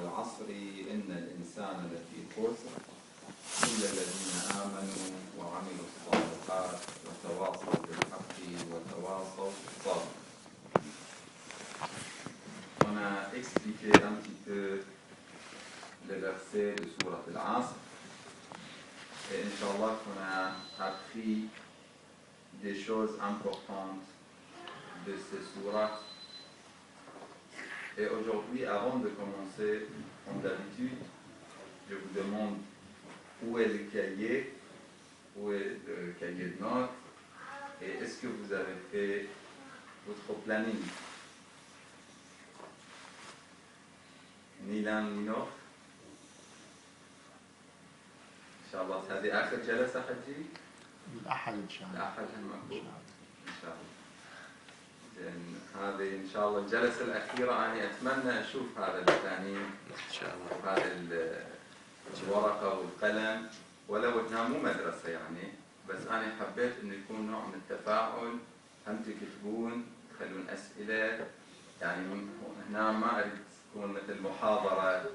والعصر إن الإنسان لفي خسر إلا الذين آمنوا وعملوا الصالحات وتواصوا بالحق وتواصوا بالصبر. On a expliqué un petit peu les versets de Sourate Al-Asr et Inch'Allah qu'on a appris des choses importantes de ces sourates. Et aujourd'hui, avant de commencer, comme d'habitude, je vous demande où est le cahier, où est le cahier de notes, et est-ce que vous avez fait votre planning? Ni l'un ni l'autre. Inch'Allah, هذه آخر جلسة حجي؟ الأحد إن شاء الله. الأحد المقبول. إن شاء الله. زين هذه إن شاء الله الجلسة الأخيرة أنا أتمنى أشوف هذا التاني إن شاء الله هذا الورقة والقلم ولو إنها مو مدرسة يعني بس أنا حبيت إنه يكون نوع من التفاعل هم تكتبون تخلون أسئلة يعني هنا ما أريد تكون مثل محاضرة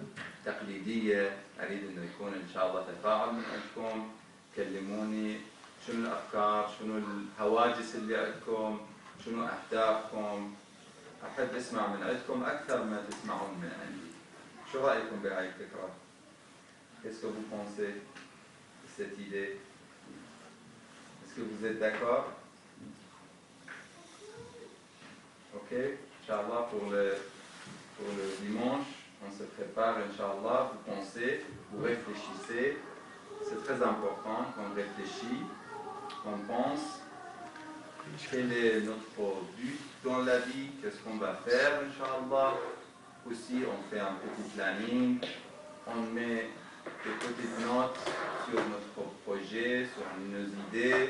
تقليدية أريد إنه يكون إن شاء الله تفاعل من عندكم كلموني شنو الأفكار شنو الهواجس اللي عندكم شنو أهدافكم أحب أسمع من عندكم أكثر ما تسمعون من عندي شو رأيكم بهاي الفكرة؟ Qu'est-ce que vous pensez de cette idée? Est-ce que vous êtes d'accord? Ok, Inch'Allah pour le dimanche, on se prépare, Inch'Allah, vous pensez, vous réfléchissez, c'est très important qu'on réfléchit, qu'on pense, quel est notre but dans la vie, qu'est-ce qu'on va faire, Inch'Allah. Aussi, on fait un petit planning, on met des petites notes sur notre projet, sur nos idées,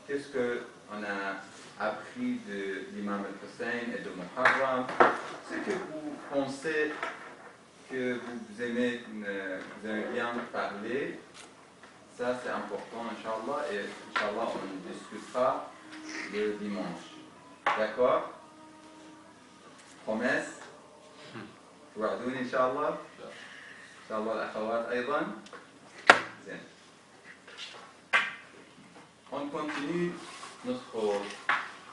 qu'est-ce qu'on a appris de l'imam al-Hussein et de Muharram, ce que vous pensez que vous aimez bien parler, ça c'est important, Inch'Allah, et Inch'Allah on discutera le dimanche. D'accord? Promesse? توعدوني إن شاء الله؟ إن شاء الله الأخوات أيضا؟ زين. On continue notre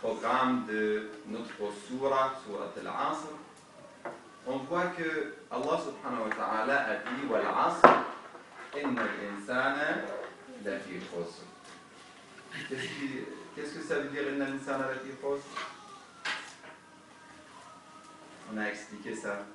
programme de notre sourate Al-Asr. On voit que Allah subhanahu wa ta'ala a dit Wal-Asr, inna al-insana lafi khusr. Qu'est-ce que ça veut dire inna al-insana lafi khusr? On a expliqué ça.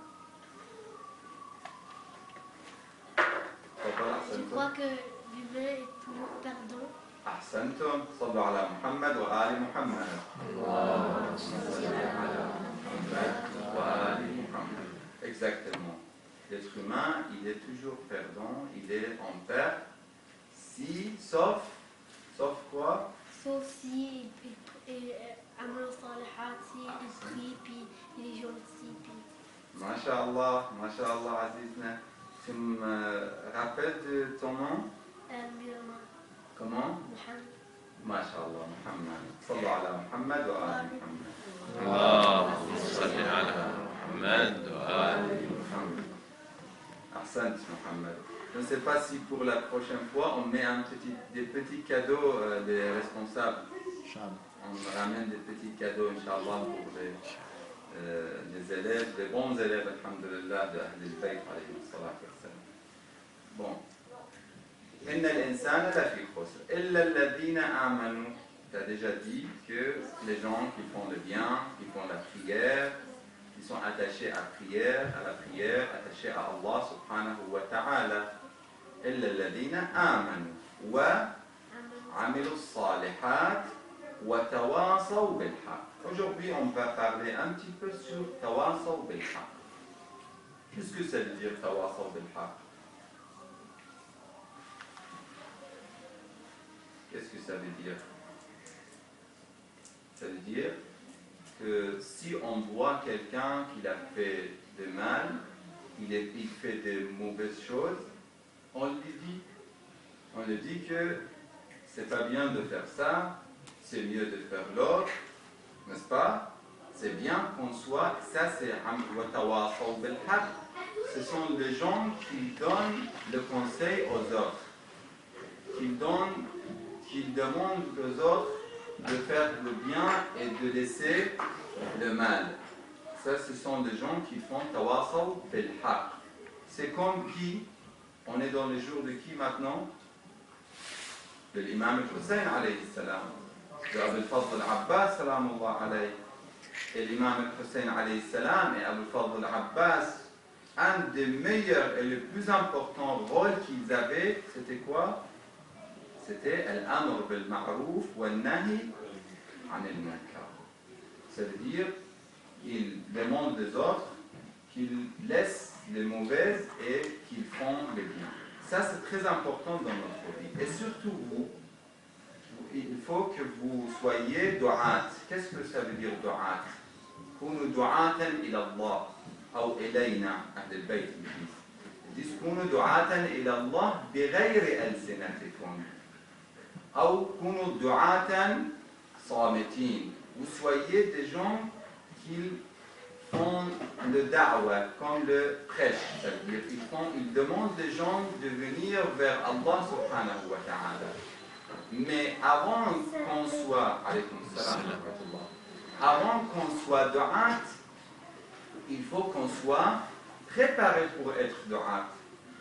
Je crois que l'humain est toujours perdant. أحسنتم صلوا على محمد وآل محمد اللهم صل على محمد وآل محمد. Exactement. L'être humain, il est toujours perdant, il est en perte, sauf quoi? Sauf si il amal salihat, si il prie, puis il est gentil, puis... Masha'Allah, Masha'Allah, Azizna. Tu me rappelles de ton nom? Comment? Masha'Allah, Muhammad. Sallu ala Muhammad wa ali Muhammad. Allahumma salli ala Muhammad wa ali Muhammad. Ahsant, Muhammad. Je ne sais pas si pour la prochaine fois on met des petits cadeaux des responsables. On ramène des petits cadeaux, Inch'Allah, pour les élèves, les bons élèves, alhamdulillah, de Ahl al-Bayt, alayhi salatu wassalam. Bon. إن الإنسان لفي خسر إلا الذين آمنوا. Tu as déjà dit que les gens qui font le bien, qui font la prière, qui sont attachés à la prière, attachés à Allah subhanahu wa ta'ala. إلا الذين آمنوا وعملوا الصالحات وتواصوا بالحق. Aujourd'hui, on va parler un petit peu sur tawasaw bil haq. Qu'est-ce que ça veut dire tawasaw bil haq? Qu'est-ce que ça veut dire? Ça veut dire que si on voit quelqu'un qui a fait de mal, il fait de mauvaises choses, on lui dit. On lui dit que c'est pas bien de faire ça, c'est mieux de faire l'autre, n'est-ce pas? C'est bien qu'on soit, ça c'est ce sont les gens qui donnent le conseil aux autres, qui demandent aux autres de faire le bien et de laisser le mal. Ça, ce sont des gens qui font tawasaw bil haqq. C'est comme qui, on est dans les jours de qui maintenant? De l'imam al-Hussein alayhi salam, de Abu al-Fadl al-Abbas salamullah alayhi. Et l'imam al-Hussein alayhi salam et Abu al-Fadl al-Abbas, un des meilleurs et le plus important rôle qu'ils avaient, c'était quoi? C'était al-amr bil ma'rouf wa nahi anil munkar. Ça veut dire, ils demandent des autres qu'ils laissent les mauvaises et qu'ils font les biens. Ça, c'est très important dans notre vie. Et surtout vous, il faut que vous soyez du'at. Qu'est-ce que ça veut dire du'at? كونوا دعاة إلى الله أو إلينا أهل البيت. Ils disent كونوا دعاة إلى الله بغير ألسنتكم أو كونوا دعاة صامتين. Vous soyez des gens qui font le da'wah, comme le prêche, c'est-à-dire ils demandent des gens de venir vers Allah subhanahu wa ta'ala. Mais avant qu'on soit, avant qu'on soit du'at, il faut qu'on soit préparé pour être du'at.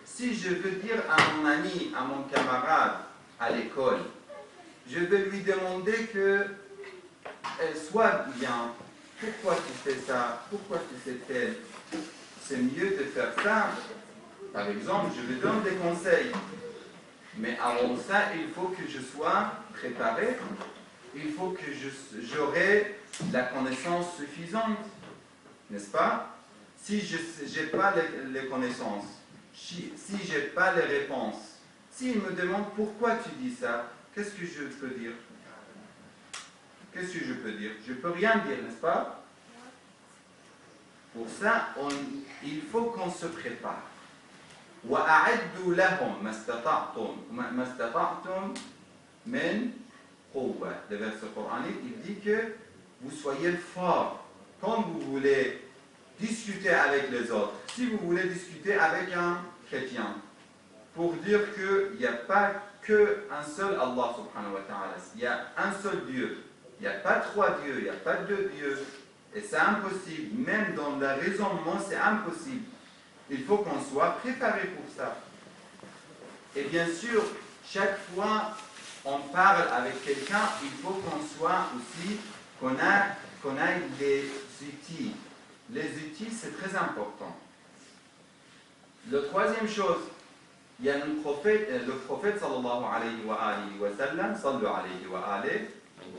Si je veux dire à mon ami, à mon camarade à l'école, je vais lui demander qu'elle soit bien. Pourquoi tu fais ça? Pourquoi tu fais tel? C'est mieux de faire ça. Par exemple, je lui donne des conseils. Mais avant ça, il faut que je sois préparé. Il faut que j'aurai la connaissance suffisante. N'est-ce pas? Si je n'ai pas les connaissances, si je n'ai pas les réponses, s'il me demande pourquoi tu dis ça, qu'est-ce que je peux dire? Qu'est-ce que je peux dire? Je ne peux rien dire, n'est-ce pas? Pour ça, il faut qu'on se prépare. وَأَعِدُّوا لَهُمْ مَا اسْتَطَعْتُمْ مِنْ قُوَّةٍ. Le verset coranique, il dit que vous soyez forts. Quand vous voulez discuter avec les autres, si vous voulez discuter avec un chrétien, pour dire qu'il n'y a pas qu'un seul Allah subhanahu wa ta'ala, il y a un seul Dieu. Il n'y a pas trois dieux, il n'y a pas deux dieux. Et c'est impossible. Même dans le raisonnement, c'est impossible. Il faut qu'on soit préparé pour ça. Et bien sûr, chaque fois qu'on parle avec quelqu'un, il faut qu'on soit aussi, qu'on ait des outils. Les outils, c'est très important. La troisième chose, il y a le prophète sallallahu alayhi wa alihi wa sallam, sallu alayhi wa alihi.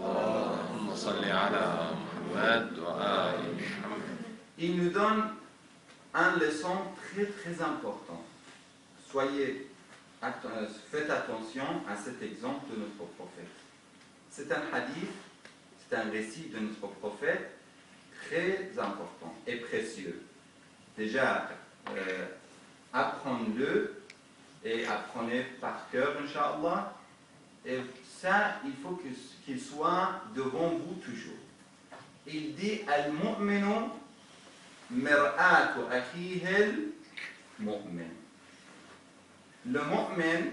اللهم صل على محمد وآل محمد. Il nous donne une leçon très très importante. Faites attention à cet exemple de notre prophète. C'est un hadith, c'est un récit de notre prophète très important et précieux. Déjà, apprenez-le et apprenez par cœur, Inch'Allah. Et ça, il faut qu'il soit devant vous toujours. Il dit Al-mu'minu mir'atu akhihil mu'min. Le mu'min,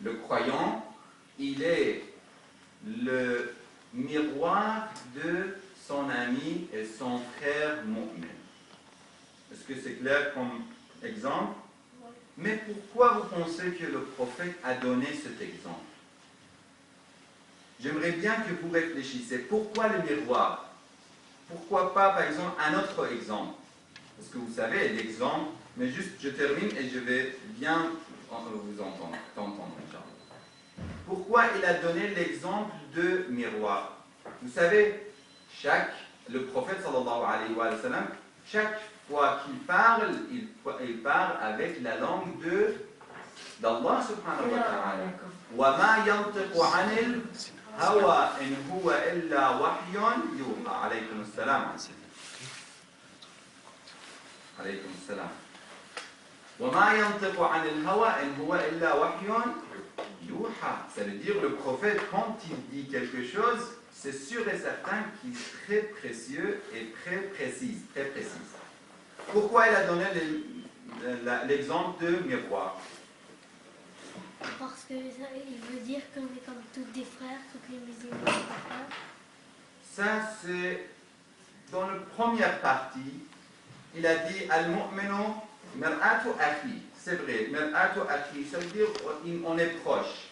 le croyant, il est le miroir de son ami et son frère mu'min. Est-ce que c'est clair comme exemple? Mais pourquoi vous pensez que le prophète a donné cet exemple? J'aimerais bien que vous réfléchissiez. Pourquoi le miroir? Pourquoi pas, par exemple, un autre exemple? Parce que vous savez, l'exemple, mais juste je termine et je vais bien vous entendre. Pourquoi il a donné l'exemple de miroir? Vous savez, le prophète sallallahu alayhi wa sallam, chaque fois qu'il parle, il parle avec la langue d'Allah subhanahu wa ta'ala. وَمَا يَنْطِقُ عَنِ الْهَوَىٰ إِنْ هُوَ إِلَّا وَحْيٌ يُوحَىٰ. عليكم السلام. عليكم السلام. وَمَا يَنْطِقُ عَنِ الْهَوَىٰ إِنْ هُوَ إِلَّا وَحْيٌ يُوحَىٰ. Ça veut dire le prophète, quand il dit quelque chose, c'est sûr et certain qu'il est très précieux et très précis. Pourquoi il a donné l'exemple de miroir? Parce que ça, il veut dire qu'on est comme tous des frères, tous les musulmans sont des frères. Ça, c'est dans la première partie. Il a dit Al-mu'minu mir'atu akhi. C'est vrai, mir'atu akhi, ça veut dire on est proche.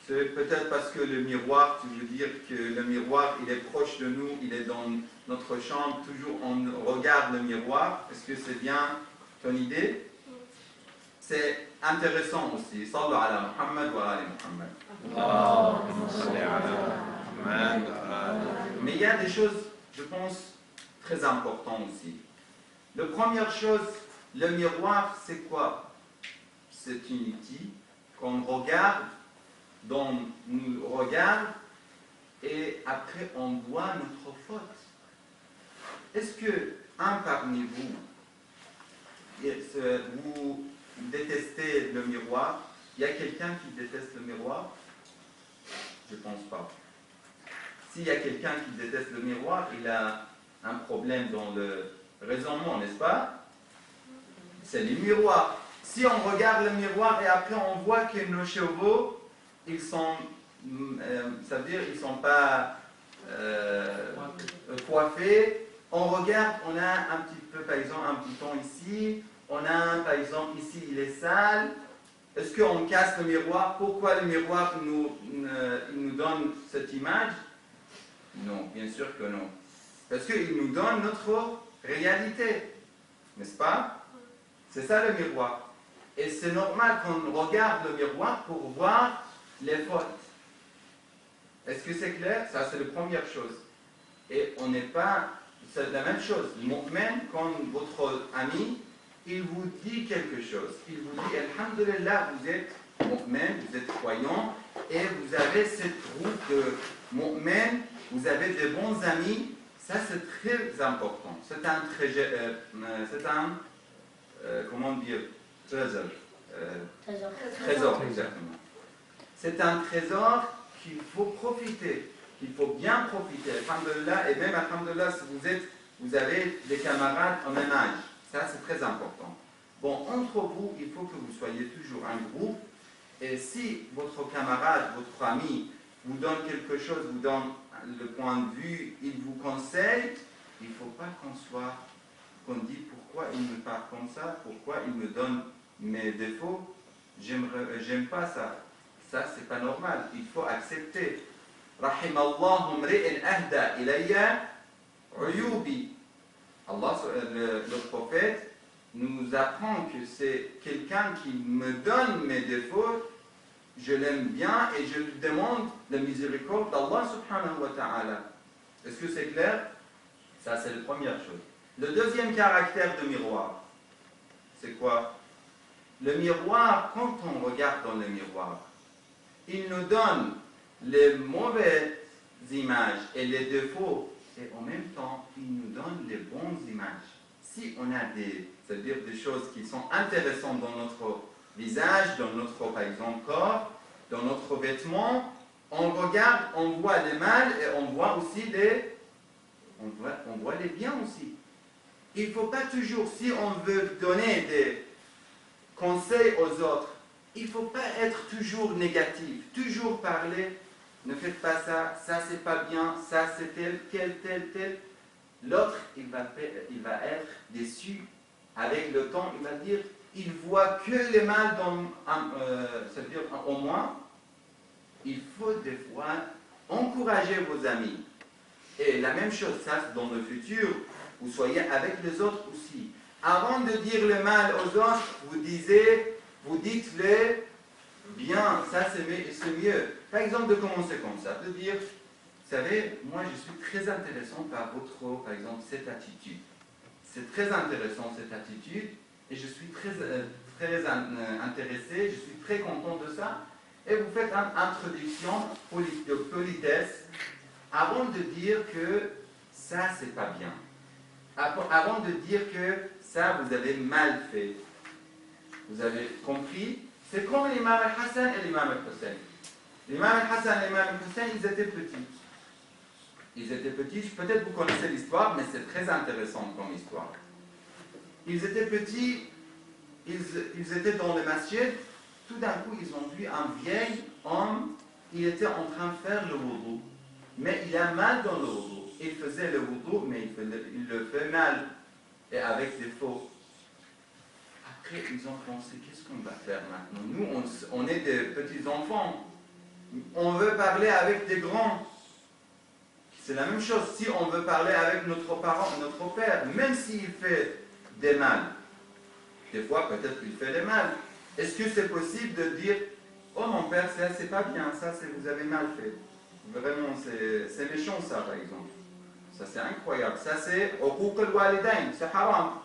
C'est peut-être parce que le miroir, tu veux dire que le miroir, il est proche de nous, il est dans notre chambre, toujours on regarde le miroir. Est-ce que c'est bien ton idée? C'est intéressant aussi. Sallu ala Muhammad wa ali Muhammad. Mais il y a des choses, je pense, très importantes aussi. La première chose, le miroir, c'est quoi? C'est une outil qu'on regarde, dont nous regarde, et après on voit notre faute. Est-ce que un parmi vous, vous détestez le miroir? Il y a quelqu'un qui déteste le miroir? Je ne pense pas. S'il y a quelqu'un qui déteste le miroir, il a un problème dans le raisonnement, n'est-ce pas? C'est les miroirs. Si on regarde le miroir et après on voit que nos chevaux, ils sont, ça veut dire ils ne sont pas coiffés, on regarde, on a un petit peu, par exemple, un bouton ici, on a, par exemple, ici, il est sale. Est-ce qu'on casse le miroir? Pourquoi le miroir nous donne cette image? Non, bien sûr que non. Parce qu'il nous donne notre réalité, n'est-ce pas? C'est ça le miroir. Et c'est normal qu'on regarde le miroir pour voir les fautes. Est-ce que c'est clair? Ça, c'est la première chose. Et on n'est pas... C'est la même chose. Même quand votre ami, il vous dit quelque chose, il vous dit, Alhamdulillah, vous êtes mu'min, vous êtes croyant, et vous avez cette route de mu'min, vous avez des bons amis, ça c'est très important. C'est un comment dire, trésor. Trésor, exactement. C'est un trésor qu'il faut profiter, qu'il faut bien profiter. Alhamdulillah, et même alhamdulillah, si vous avez des camarades en même âge, ça c'est très important. Bon, entre vous, il faut que vous soyez toujours un groupe, et si votre camarade, votre ami vous donne quelque chose, vous donne le point de vue, il vous conseille, il ne faut pas qu'on dise pourquoi il me parle comme ça, pourquoi il me donne mes défauts, j'aime pas ça. Ça, c'est pas normal, il faut accepter. Rahimallahu mri'in ahda ilayya uyubi. Allah, le prophète, nous apprend que c'est quelqu'un qui me donne mes défauts, je l'aime bien et je lui demande la miséricorde d'Allah subhanahu wa ta'ala. Est-ce que c'est clair? Ça, c'est la première chose. Le deuxième caractère de miroir, c'est quoi? Le miroir, quand on regarde dans le miroir, il nous donne les mauvaises images et les défauts, et en même temps, il nous donne les bonnes images. Si on a c'est-à-dire des choses qui sont intéressantes dans notre visage, dans notre, par exemple, corps, dans notre vêtement, on regarde, on voit les mal et on voit aussi on voit les biens aussi. Il ne faut pas toujours, si on veut donner des conseils aux autres, il ne faut pas être toujours négatif, toujours parler, ne faites pas ça, ça c'est pas bien, ça c'est tel. L'autre, il va être déçu. Avec le temps, il va dire, il voit que les mal c'est-à-dire au moins, il faut des fois encourager vos amis. Et la même chose, ça dans le futur, vous soyez avec les autres aussi. Avant de dire le mal aux autres, vous dites-le bien, ça c'est mieux. Par exemple, de commencer comme ça, de dire, vous savez, moi je suis très intéressant par par exemple, cette attitude. C'est très intéressant cette attitude et je suis très intéressé, je suis très content de ça. Et vous faites une introduction de politesse avant de dire que ça c'est pas bien. Avant de dire que ça vous avez mal fait. Vous avez compris? C'est comme l'imam al-Hassan et l'imam al-Hussein. L'imam al-Hassan et l'imam al-Hussein, ils étaient petits. Ils étaient petits, peut-être vous connaissez l'histoire, mais c'est très intéressant comme histoire. Ils étaient petits, ils étaient dans le masjid, tout d'un coup ils ont vu un vieil homme, il était en train de faire le wudu, mais il a mal dans le wudu. Il faisait le wudu, mais il le fait mal, et avec des fautes. Après ils ont pensé, qu'est-ce qu'on va faire maintenant? Nous, on est des petits enfants, on veut parler avec des grands. C'est la même chose, si on veut parler avec notre parent, notre père, même s'il fait des mal, des fois peut-être qu'il fait des mal, est-ce que c'est possible de dire « Oh mon père, ça c'est pas bien, ça vous avez mal fait. » Vraiment, c'est méchant ça par exemple. Ça c'est incroyable. Ça c'est « Uquq al-walidain », c'est haram.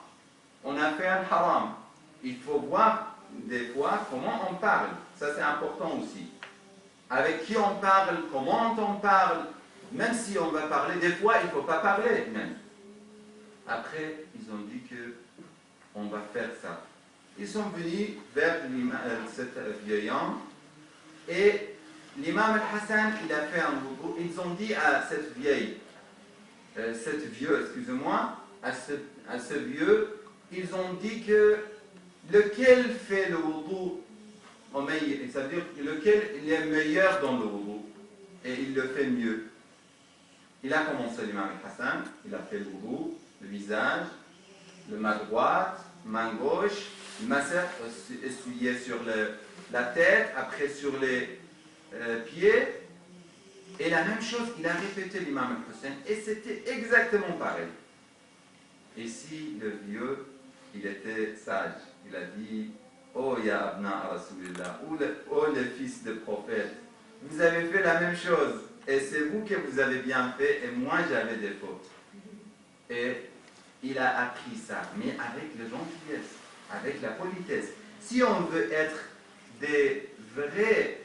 On a fait un haram. Il faut voir des fois comment on parle. Ça c'est important aussi. Avec qui on parle, comment on parle. Même si on va parler, des fois il ne faut pas parler même. Après, ils ont dit que on va faire ça. Ils sont venus vers cet vieil homme et l'imam al-Hassan, il a fait un wudu. Ils ont dit à cette vieux, excusez-moi, à ce vieux, ils ont dit que lequel fait le wudu, ça veut dire lequel il est meilleur dans le wudu et il le fait mieux. Il a commencé l'imam al-Hassan, il a fait le wudu, le visage, le main droite, main gauche, le masseur essuyé sur la tête, après sur les pieds. Et la même chose, il a répété l'imam al-Hussein et c'était exactement pareil. Ici, le vieux, il était sage. Il a dit, oh ya abna Rasulillah, oh le fils de prophète, vous avez fait la même chose. Et c'est vous que vous avez bien fait et moi j'avais des fautes. Et il a appris ça, mais avec la gentillesse, avec la politesse. Si on veut être des vrais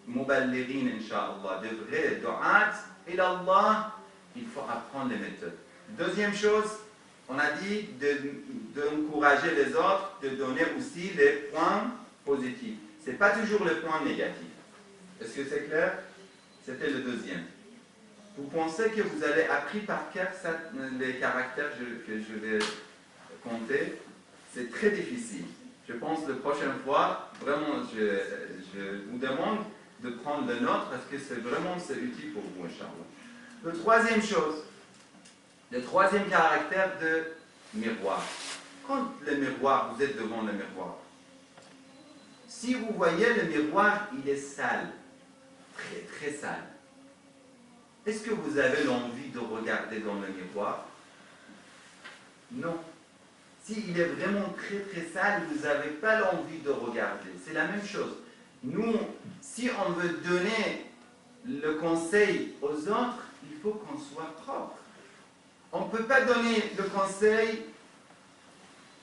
muballighin, Inch'Allah, des vrais du'at, ilallah, il faut apprendre les méthodes. Deuxième chose, on a dit d'encourager les autres, de donner aussi les points positifs. Ce n'est pas toujours les points négatifs. Est-ce que c'est clair? C'était le deuxième. Vous pensez que vous avez appris par cœur les caractères que je vais compter? C'est très difficile. Je pense que la prochaine fois, vraiment, je vous demande de prendre le nôtre parce que c'est utile pour vous, Inch'Allah. La troisième chose, le troisième caractère de miroir. Quand le miroir, vous êtes devant le miroir, si vous voyez le miroir, il est sale, très très sale. Est-ce que vous avez l'envie de regarder dans le miroir? Non. S'il est vraiment très très sale, vous n'avez pas l'envie de regarder. C'est la même chose. Nous, si on veut donner le conseil aux autres, il faut qu'on soit propre. On ne peut pas donner le conseil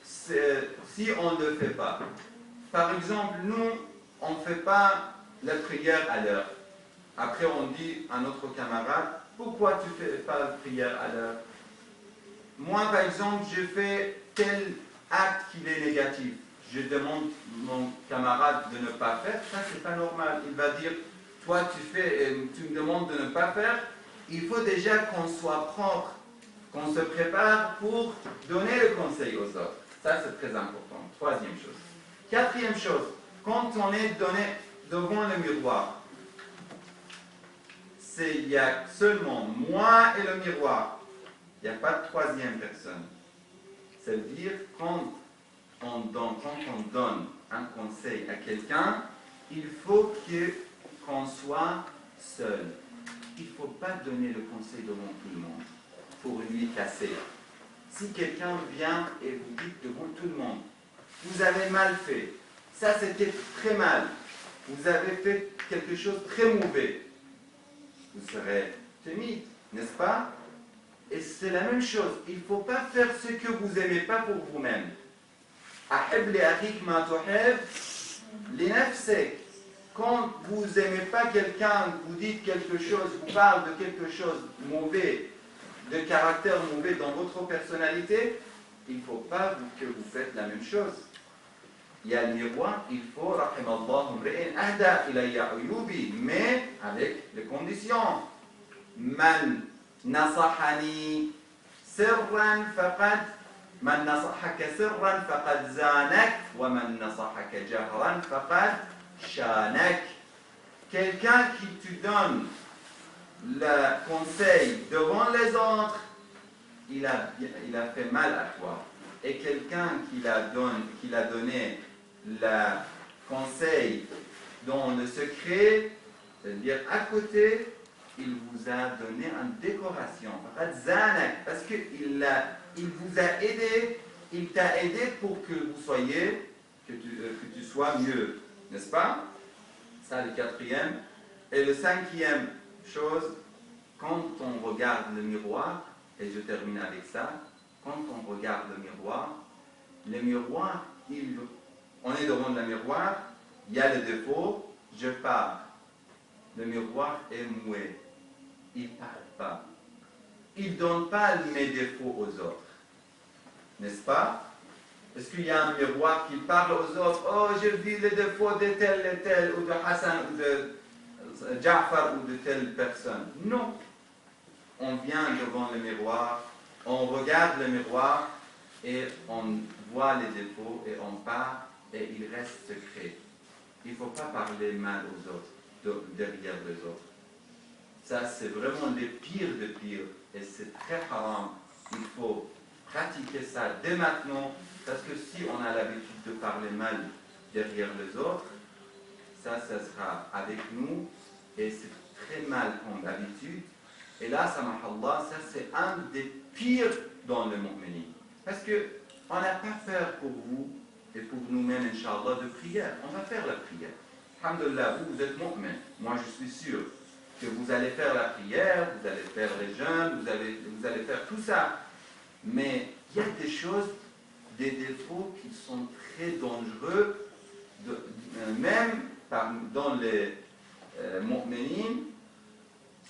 si on ne le fait pas. Par exemple, nous, on ne fait pas la prière à l'heure. Après, on dit à notre camarade, pourquoi tu ne fais pas la prière à l'heure? Moi, par exemple, je fais tel acte qui est négatif. Je demande à mon camarade de ne pas faire. Ça, c'est pas normal. Il va dire, toi, tu me demandes de ne pas faire. Il faut déjà qu'on soit propre, qu'on se prépare pour donner le conseil aux autres. Ça, c'est très important. Troisième chose. Quatrième chose, quand on est devant le miroir, il y a seulement moi et le miroir. Il n'y a pas de troisième personne. C'est-à-dire, quand on donne un conseil à quelqu'un, il faut qu'on soit seul. Il ne faut pas donner le conseil devant tout le monde pour lui casser. Si quelqu'un vient et vous dit devant tout le monde, vous avez mal fait, ça c'était très mal, vous avez fait quelque chose de très mauvais, vous serez timide, n'est-ce pas? Et c'est la même chose, il ne faut pas faire ce que vous n'aimez pas pour vous-même. Ahib li akhik ma tuhib li nafsik. Quand vous n'aimez pas quelqu'un, vous dites quelque chose, vous parlez de quelque chose de mauvais, de caractère mauvais dans votre personnalité, il ne faut pas que vous faites la même chose. Il y a le miroir, il faut, rahimallahu mri'in ahda ilayya uyubi, mais avec les conditions. Man nasahani sirran faqad من نصحك سرا فقد زانك ومن نصحك جهرا فقد شانك. Quelqu'un qui te donne le conseil devant les autres, il a fait mal à toi. Et quelqu'un qui l'a donné le conseil dans le secret, c'est-à-dire à côté, il vous a donné une décoration. Parce qu'il vous a aidé, il t'a aidé pour que vous soyez, que tu sois mieux. N'est-ce pas? Ça, le quatrième. Et le cinquième chose, quand on regarde le miroir, et je termine avec ça, quand on regarde le miroir, on est devant le miroir, il y a le défaut, je pars. Le miroir est muet. Il ne parle pas. Il ne donne pas mes défauts aux autres. N'est-ce pas? Est-ce qu'il y a un miroir qui parle aux autres? Oh, j'ai vu les défauts de tel et tel, ou de Hassan, ou de Ja'far, ou de telle personne. Non. On vient devant le miroir, on regarde le miroir, et on voit les défauts, et on part, et il reste secret. Il ne faut pas parler mal aux autres, derrière les autres. Ça, c'est vraiment le pire de pire. Et c'est très haram. Il faut pratiquer ça dès maintenant. Parce que si on a l'habitude de parler mal derrière les autres, ça sera avec nous. Et c'est très mal comme habitude. Et là, samahallah, ça c'est un des pires dans le mu'minin. Parce qu'on n'a pas peur pour vous et pour nous-mêmes, Inch'Allah, de prière. On va faire la prière. Alhamdulillah, vous êtes mu'min. Moi, je suis sûr que vous allez faire la prière, vous allez faire les jeûnes, vous allez faire tout ça. Mais il y a des choses, des défauts qui sont très dangereux, même dans les mu'minines.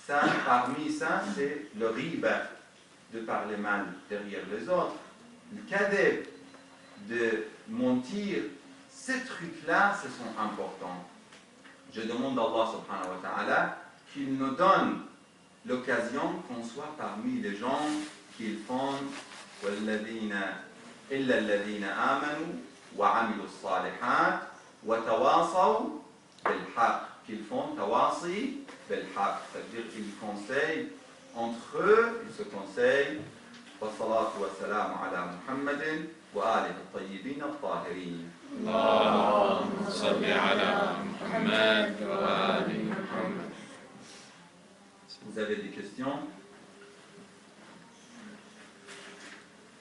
Ça, parmi ça, c'est le riba, de parler mal derrière les autres. Le kadhib, de mentir, ces trucs-là, ce sont importants. Je demande à Allah subhanahu wa ta'ala qu'il nous donne l'occasion qu'on soit parmi les gens qui font وَالَّذِينَ إِلَّا الَّذِينَ آمَنُوا وَعَمِلُوا الصَّالِحَاتِ وَتَوَاصَوْا بِالْحَقِّ, qu'ils font tawasi بالحق, c'est-à-dire qu'ils conseillent entre eux, ils se conseillent. والصلاة والسلام على محمد وآله الطيبين الطاهرين. اللهم صل على محمد وآل محمد. Vous avez des questions?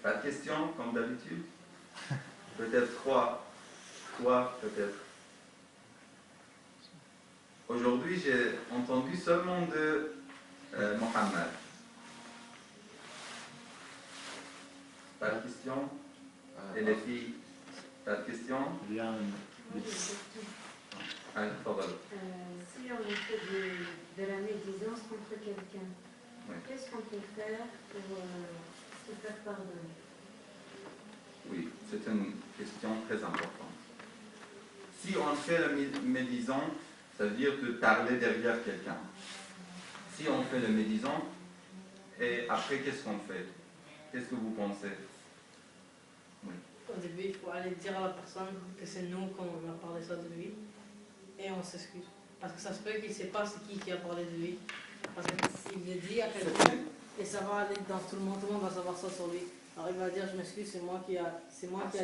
Pas de questions, comme d'habitude? Peut-être trois, peut-être. Aujourd'hui, j'ai entendu seulement de Mohammed. Pas de questions? Et les filles? Pas de questions? Rien. Allez, tafadhal. Si on fait de la médisance contre quelqu'un, Oui. qu'est-ce qu'on peut faire pour se faire pardonner? Oui, c'est une question très importante. Si on fait le médisant, ça veut dire de parler derrière quelqu'un. Si on fait le médisant, et après, qu'est-ce qu'on fait? Qu'est-ce que vous pensez? Oui. Au début, il faut aller dire à la personne que c'est nous qu'on a parlé ça de lui et on s'excuse. Parce que ça se peut qu'il ne sait pas c'est qui a parlé de lui. Parce que s'il le dit à quelqu'un, et ça va aller dans tout le monde va savoir ça sur lui. Alors il va dire je m'excuse, c'est moi qui a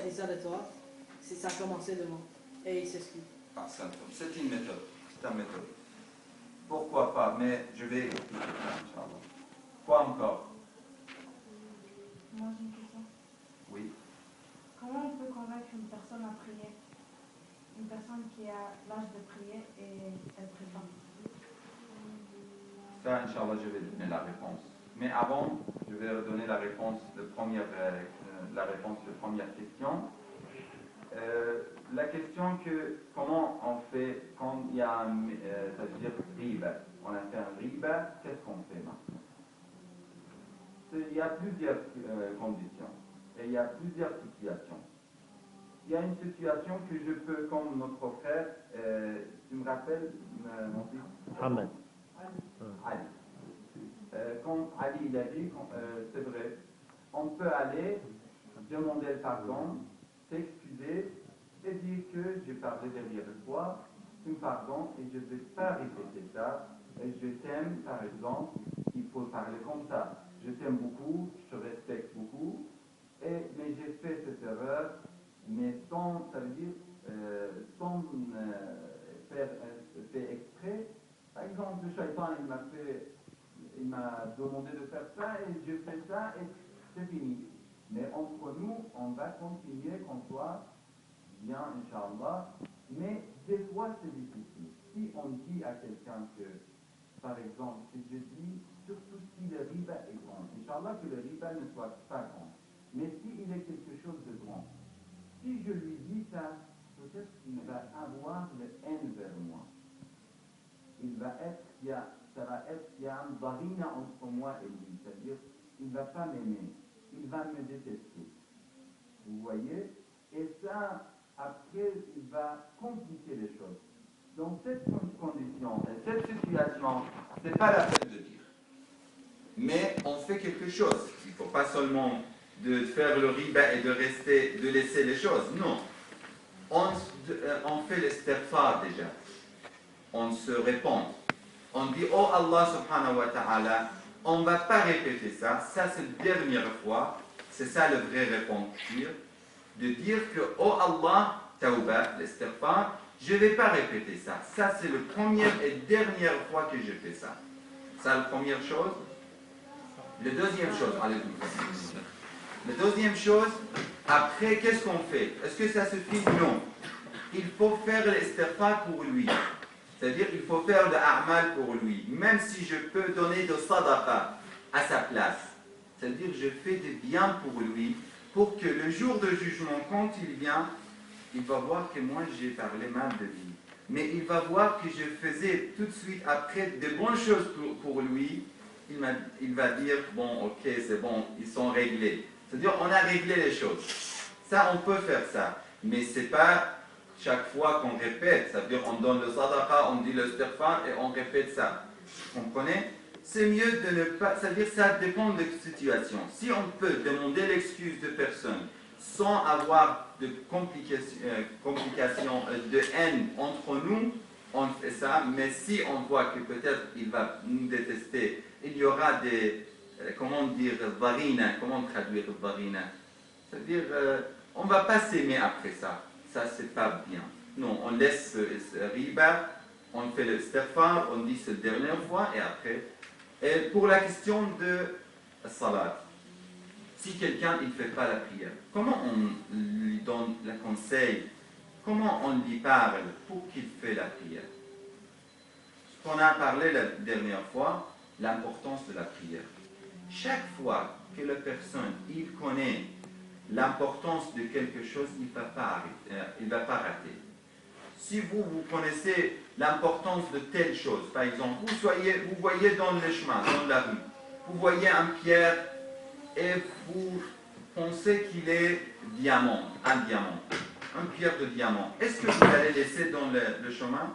dit ça de toi, ça a commencé de moi. Et il s'excuse. Ah, c'est une méthode, c'est une méthode. Pourquoi pas, mais je vais expliquer ça, Inch'Allah. Quoi encore? Moi j'ai une question. Oui. Comment on peut convaincre une personne à prier? Une personne qui a l'âge de prier et elle prie pas. Ça, Inch'Allah, je vais donner la réponse. Mais avant, je vais donner la réponse de première question. La question que, comment on fait quand il y a un, ça veut dire riba. On a fait un riba, qu'est-ce qu'on fait maintenant? Il y a plusieurs conditions et il y a plusieurs situations. Il y a une situation que je peux, comme notre frère, tu me rappelles mon fils? Mohamed. Ali. Comme Ali il a dit, c'est vrai, on peut aller demander pardon, s'excuser et dire que j'ai parlé derrière toi, un pardon et je ne vais pas répéter ça. Et je t'aime, par exemple, il faut parler comme ça. Je t'aime beaucoup, je te respecte beaucoup, mais j'ai fait cette erreur, mais sans, ça veut dire, sans faire exprès. Par exemple, le shaitan, il m'a demandé de faire ça et je fais ça et c'est fini. Mais entre nous, on va continuer qu'on soit bien, Inch'Allah. Mais des fois, c'est difficile. Si on dit à quelqu'un que, par exemple, si je dis, surtout si le riba est grand, Inch'Allah que le riba ne soit pas grand, mais s'il est quelque chose de grand, si je lui dis ça, peut-être qu'il va avoir le haine vers moi. Il va être, il y a un barina entre moi et lui, c'est-à-dire, il ne va pas m'aimer, il va me détester. Vous voyez? Et ça, après, il va compliquer les choses. Dans cette condition, et cette situation, ce n'est pas la peine de dire. Mais on fait quelque chose. Il ne faut pas seulement de faire le riba et de laisser les choses. Non. On fait l'istighfar déjà. On se répond. On dit, oh Allah subhanahu wa ta'ala, on ne va pas répéter ça. Ça, c'est la dernière fois. C'est ça le vrai repentir. De dire que, oh Allah, tawbah, l'istighfar, je ne vais pas répéter ça. Ça, c'est la première et dernière fois que je fais ça. Ça, la première chose. La deuxième chose, la deuxième chose, après, qu'est-ce qu'on fait? Est-ce que ça suffit? Non. Il faut faire l'istighfar pour lui. C'est-à-dire, il faut faire de a'mal pour lui. Même si je peux donner de sadaqa à sa place. C'est-à-dire, je fais des biens pour lui, pour que le jour de jugement, quand il vient, il va voir que moi, j'ai parlé mal de lui. Mais il va voir que je faisais tout de suite après de bonnes choses pour lui. Il va dire, bon, ok, c'est bon, ils sont réglés. C'est-à-dire, on a réglé les choses. Ça, on peut faire ça. Mais ce n'est pas chaque fois qu'on répète. C'est-à-dire, on donne le sadaqa, on dit le istighfar et on répète ça. Vous comprenez? C'est mieux de ne pas... C'est-à-dire, ça dépend de la situation. Si on peut demander l'excuse de personne sans avoir de complications, de haine entre nous, on fait ça. Mais si on voit que peut-être il va nous détester, il y aura des... Comment dire? Varina. Comment traduire varina? C'est-à-dire, on ne va pas s'aimer après ça. Ça, c'est pas bien. Non, on laisse riba, on fait le istighfar, on dit cette dernière fois et après. Et pour la question de salat, si quelqu'un ne fait pas la prière, comment on lui donne le conseil? Comment on lui parle pour qu'il fasse la prière? On a parlé la dernière fois, l'importance de la prière. Chaque fois que la personne il connaît l'importance de quelque chose, il ne va pas rater. Si vous connaissez l'importance de telle chose, par exemple, vous voyez dans le chemin, dans la rue, vous voyez une pierre et vous pensez qu'il est un diamant, une pierre de diamant. Est-ce que vous allez laisser dans le chemin?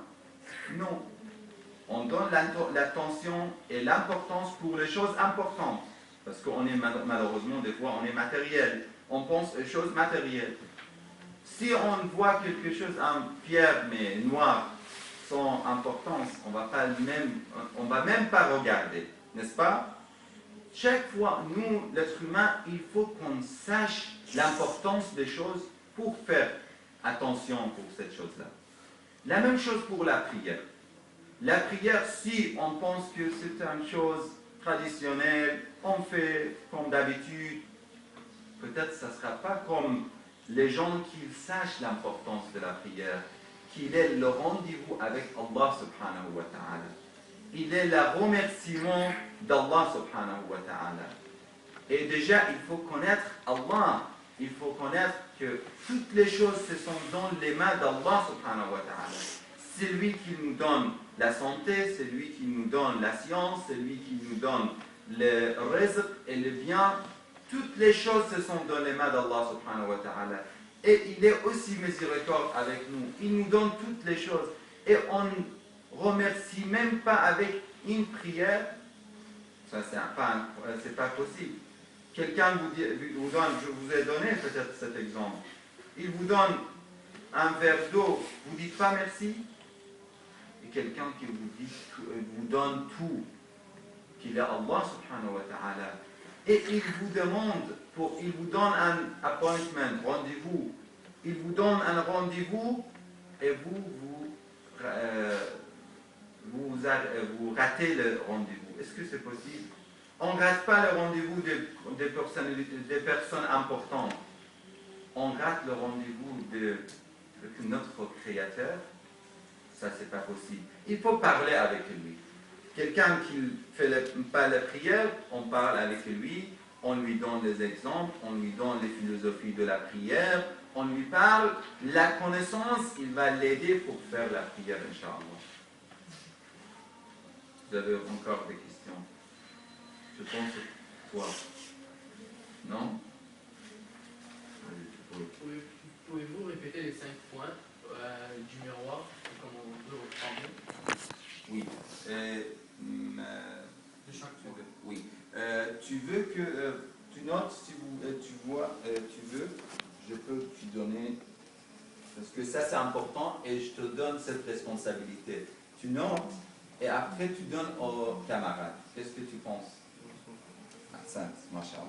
Non. On donne l'attention et l'importance pour les choses importantes. Parce qu'on est malheureusement, des fois, on est matériel. On pense aux choses matérielles. Si on voit quelque chose, une pierre, mais noire, sans importance, on va même pas regarder. N'est-ce pas? Chaque fois, nous, l'être humain, il faut qu'on sache l'importance des choses pour faire attention pour cette chose-là. La même chose pour la prière. La prière, si on pense que c'est une chose traditionnelle, on fait comme d'habitude, peut-être que ça ne sera pas comme les gens qui sachent l'importance de la prière, qu'il est le rendez-vous avec Allah subhanahu wa ta'ala. Il est le remerciement d'Allah subhanahu wa ta'ala. Et déjà, il faut connaître Allah. Il faut connaître que toutes les choses se sont dans les mains d'Allah subhanahu wa ta'ala. C'est lui qui nous donne la santé, c'est lui qui nous donne la science, c'est lui qui nous donne le rizq et le bien. Toutes les choses se sont dans les mains d'Allah subhanahu wa ta'ala. Et il est aussi miséricordieux avec nous. Il nous donne toutes les choses. Et on ne remercie même pas avec une prière. Ça, c'est pas possible. quelqu'un vous donne, je vous ai donné peut-être cet exemple, il vous donne un verre d'eau, vous dites pas merci, et quelqu'un qui vous donne tout, qu'il est Allah subhanahu wa ta'ala, et il vous demande, il vous donne un appointment, rendez-vous, il vous donne un rendez-vous, et vous ratez le rendez-vous. Est-ce que c'est possible? On ne rate pas le rendez-vous des personnes importantes. On rate le rendez-vous de notre Créateur. Ça, c'est pas possible. Il faut parler avec lui. Quelqu'un qui ne fait pas la prière, on parle avec lui, on lui donne des exemples, on lui donne les philosophies de la prière, on lui parle, la connaissance, il va l'aider pour faire la prière, Inch'Allah. Vous avez encore des questions? Je pense toi. Non? Pouvez-vous répéter les 5 points du miroir, comment on peut reprendre? Oui. De chaque point. Oui. Tu veux que tu notes, si tu vois, tu veux, je peux te donner, parce que ça c'est important et je te donne cette responsabilité. Tu notes et après tu donnes aux camarades. Qu'est-ce que tu penses? Ahsan, mashallah.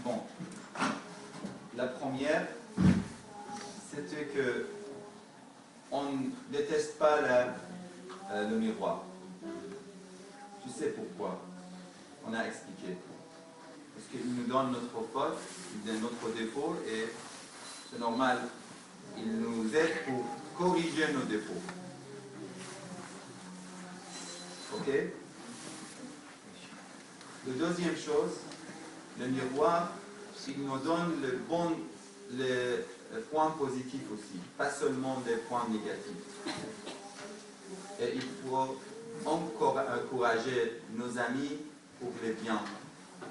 Bon, la première, c'était que on ne déteste pas le miroir. Tu sais pourquoi? On a expliqué. Parce qu'il nous donne notre faute, il donne notre défaut et c'est normal, il nous aide pour corriger nos défauts. Ok? La deuxième chose, le miroir, il nous donne les points positifs aussi, pas seulement des points négatifs. Et il faut encore encourager nos amis pour les biens,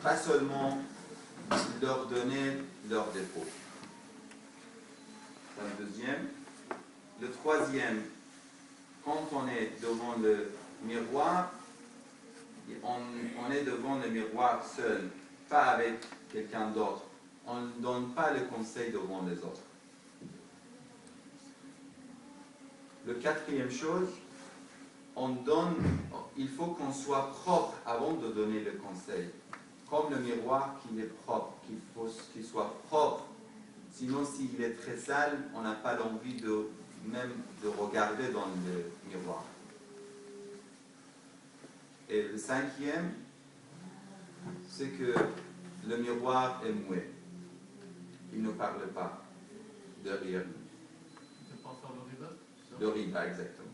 pas seulement leur donner leurs défauts. C'est le deuxième. Le troisième, quand on est devant le miroir, on est devant le miroir seul, pas avec quelqu'un d'autre. On ne donne pas le conseil devant les autres. Le quatrième chose, il faut qu'on soit propre avant de donner le conseil. Comme le miroir qui est propre, qu'il soit propre. Sinon, s'il est très sale, on n'a pas l'envie même de regarder dans le miroir. Et le cinquième, c'est que le miroir est muet. Il ne parle pas derrière nous. Ne pas faire le riba? Le riba, exactement.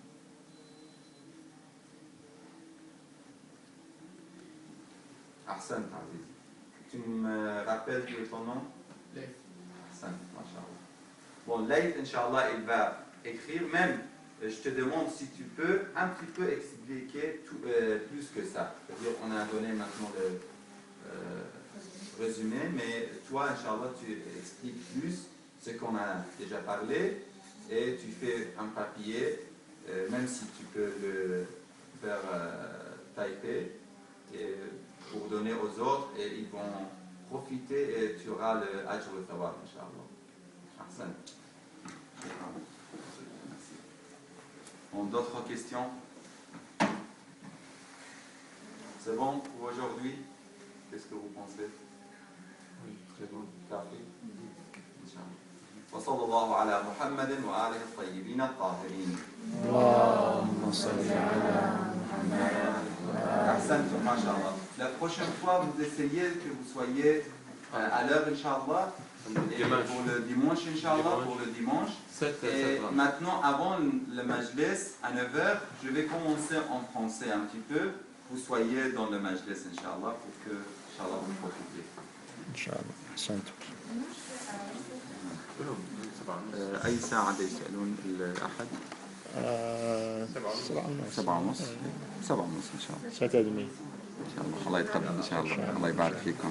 Ahsan, tu me rappelles de ton nom? Laïf. Ahsan, mashallah. Bon, Laïf, Inch'Allah, il va écrire, même, je te demande si tu peux un petit peu expliquer plus que ça. C'est-à-dire, on a donné maintenant le résumé, mais toi, Inch'Allah, tu expliques plus ce qu'on a déjà parlé et tu fais un papier, même si tu peux le faire typer, pour donner aux autres et ils vont profiter et tu auras le ajr wa thawab, Inch'Allah. Ahsan. Bon, d'autres questions? C'est bon pour aujourd'hui? Qu'est-ce que vous pensez? Oui, très bon. Parfait. وصلى الله على محمد وآله الطيبين الطاهرين. اللهم صل على Ahsantum, mashallah. La prochaine fois, vous essayez que vous soyez à l'heure, Inch'Allah, et pour le dimanche, Inch'Allah, pour le dimanche. Et maintenant, avant le majlis, à 9h, je vais commencer en français un petit peu. Vous soyez dans le majlis, Inch'Allah, pour que, Inch'Allah, vous profitez. Inch'Allah. Ahsantum. أي ساعة يسألون الأحد؟ 7:30 7:30 7:30 إن شاء الله. 7:30 الله يتقبل إن شاء الله. الله يبارك فيكم.